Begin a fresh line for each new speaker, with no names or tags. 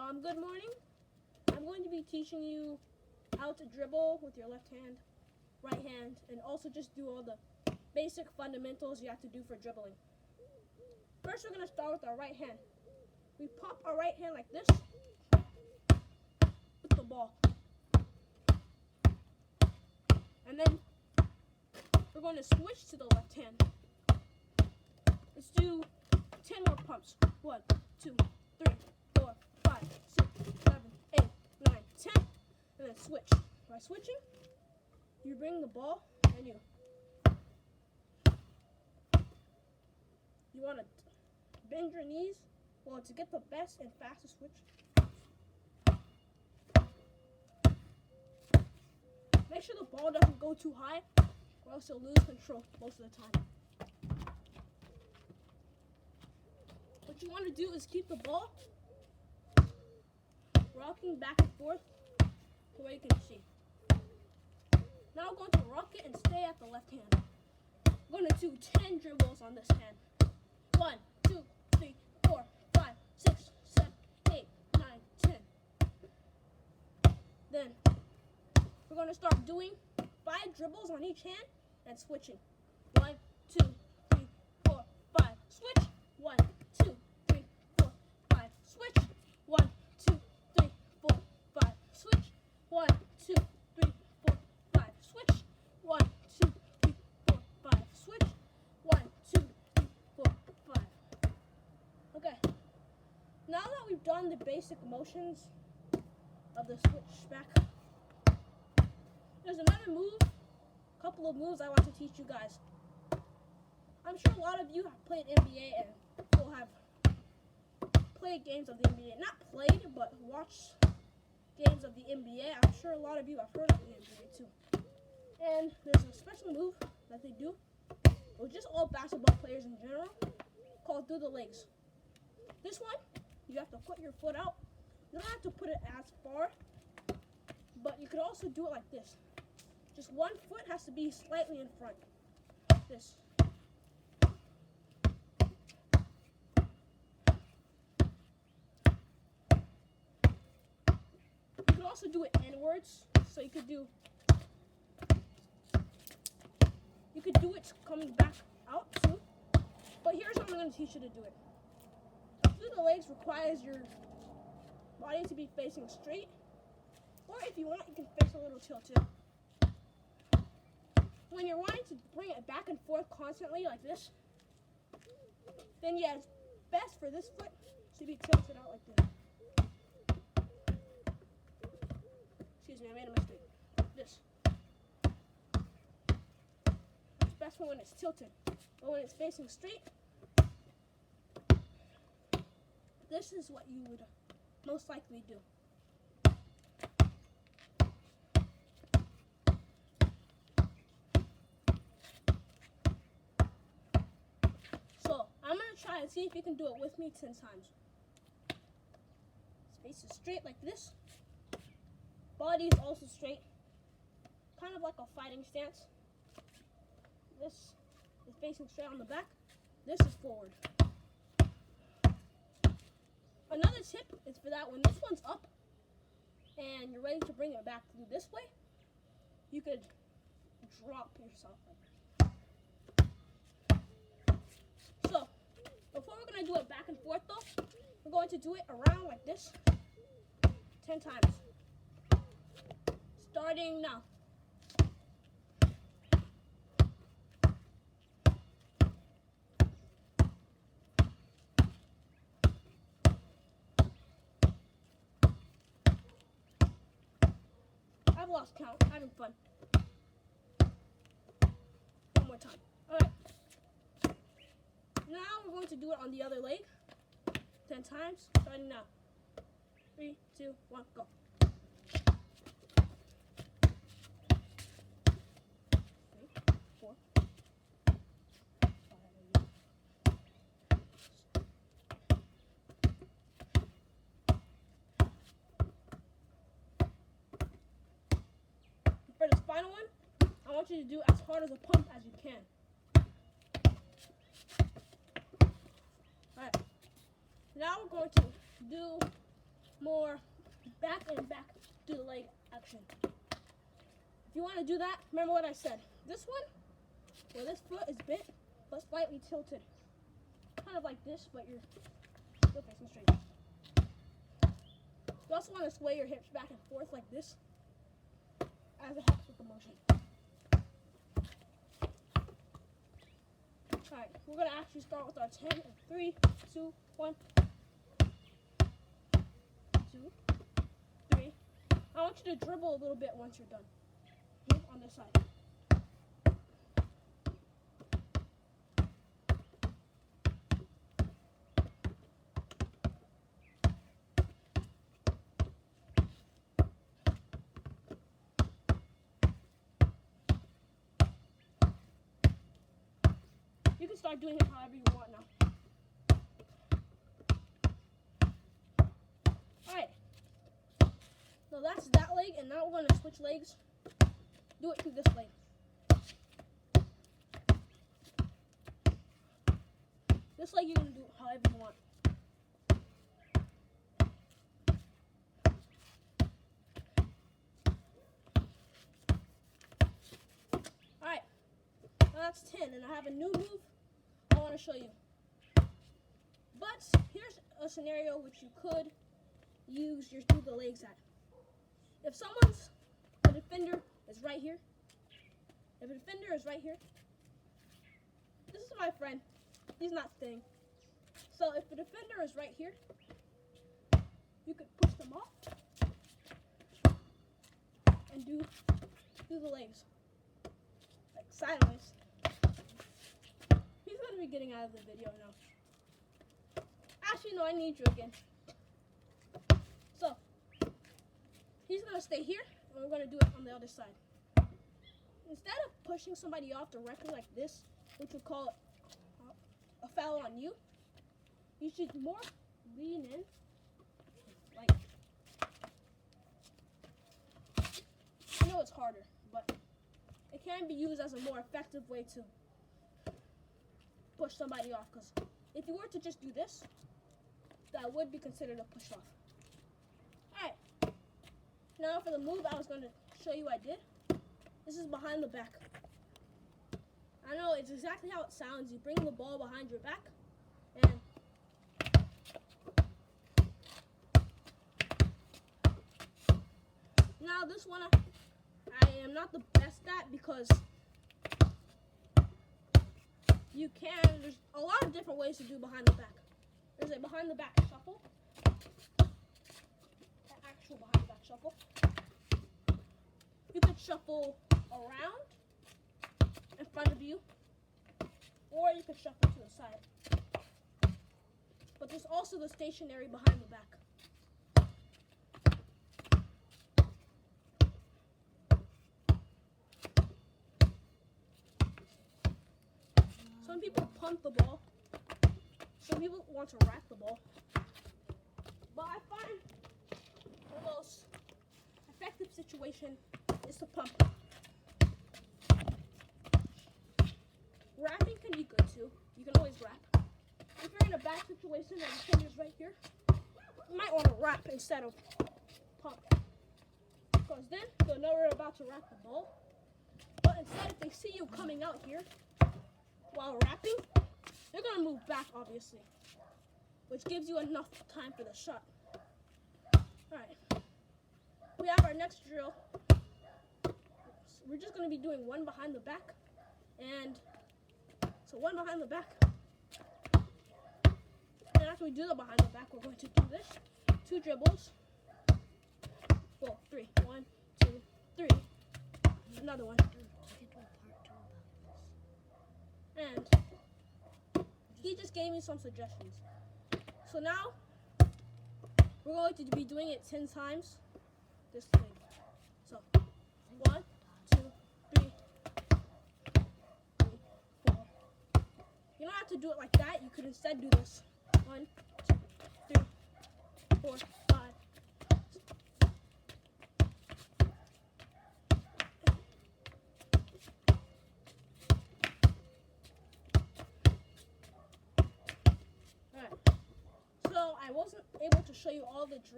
Good morning. I'm going to be teaching you how to dribble with your left hand, right hand, and also just do all the basic fundamentals you have to do for dribbling. First, we're going to start with our right hand. We pop our right hand like this with the ball. And then we're going to switch to the left hand. Let's do 10 more pumps. 1, 2, 3, 4, 5, 6, 7, 8, 9, 10. And then switch. By switching, you bring the ball and you want to bend your knees to get the best and fastest switch. Make sure the ball doesn't go too high or else you'll lose control most of the time. What you want to do is keep the ball rocking back and forth the way you can see. Now we're going to rock it and stay at the left hand. We're going to do 10 dribbles on this hand. 1, 2, 3, 4, 5, 6, 7, 8, 9, 10. Then we're going to start doing 5 dribbles on each hand and switching. 1, 2, 3, 4, 5. Switch. 1, 2, 3, 4, 5. Switch. 1, 2, 3, 4, 5. Switch. 1, 2, 3, 4, 5. Switch. 1, 2, 3, 4, 5. Switch. 1, 2, 3, 4, 5. Okay. Now that we've done the basic motions of the switch back, there's another couple of moves I want to teach you guys. I'm sure a lot of you have played NBA and will have played games of the NBA. Not played, but watched games of the NBA. I'm sure a lot of you have heard of the NBA too. And there's a special move that they do, or just all basketball players in general, called through the legs. This one, you have to put your foot out. You don't have to put it as far, but you could also do it like this. Just one foot has to be slightly in front. Like this. You could also do it inwards. So you could do it coming back out too. But here's how I'm going to teach you to do it. Through the legs requires your body to be facing straight. Or if you want, you can face a little tilted. When you're wanting to bring it back and forth constantly like this, then yeah, it's best for this foot to be tilted out like this. Excuse me, I made a mistake. This. It's best for when it's tilted. But when it's facing straight, this is what you would most likely do. Try and see if you can do it with me 10 times. Face is straight like this. Body is also straight. Kind of like a fighting stance. This is facing straight on the back. This is forward. Another tip is for that when this one's up and you're ready to bring it back through this way, you could drop yourself like that. So, before we're going to do it back and forth though, we're going to do it around like this 10 times. Starting now. I've lost count, having fun. One more time. Alright. Now we're going to do it on the other leg 10 times, starting now. 3, 2, 1, go. For this final one, I want you to do as hard as a pump as you can. Alright. Now we're going to do more back and back to the leg action. If you want to do that, remember what I said. This one, where this foot is bent but slightly tilted. Kind of like this, but you're still facing straight. You also want to sway your hips back and forth like this, as it helps with the motion. Alright, we're going to actually start with our 10 in 3, 2, 1. 2, 3. I want you to dribble a little bit once you're done. On this side. You can start doing it however you want now. Alright. So that's that leg, and now we're going to switch legs. Do it to this leg. This leg you're going to do it however you want. Alright. Now that's 10, and I have a new move I want to show you. But here's a scenario which you could use your through the legs at. If the defender is right here, this is my friend, he's not staying. So if the defender is right here, you could push them off and do the legs, like sideways. He's going to be getting out of the video now. Actually, no, I need you again. So, he's going to stay here, and we're going to do it on the other side. Instead of pushing somebody off directly like this, which would call it a foul on you, you should more lean in, like, I know it's harder, but it can be used as a more effective way to push somebody off, because if you were to just do this, that would be considered a push off. Alright, now for the move I was going to show you I did. This is behind the back. I know it's exactly how it sounds. You bring the ball behind your back, and now this one I am not the best at, because there's a lot of different ways to do behind the back. There's a behind the back shuffle, an actual behind the back shuffle. You could shuffle around in front of you, or you could shuffle to the side. But there's also the stationary behind the back. Some people punt the ball. Some people want to rack the ball. But I find the most effective situation is to pump. Rapping can be good too. You can always rap. If you're in a bad situation and the defender's right here, you might want to rap instead of pump. Because then they'll know we're about to rack the ball. But instead, if they see you coming out here while rapping, they're going to move back, obviously, which gives you enough time for the shot. Alright, we have our next drill. We're just going to be doing one behind the back, and so one behind the back. And after we do the behind the back, we're going to do this. 2 dribbles. Well, 3. 1, 2, 3. Another one. And he just gave me some suggestions. So now, we're going to be doing it 10 times this way. So, 1, 2, 3, 4. You don't have to do it like that. You could instead do this. 1, 2, 3, 4, 5. Alright. So I wasn't able to show you all the drills.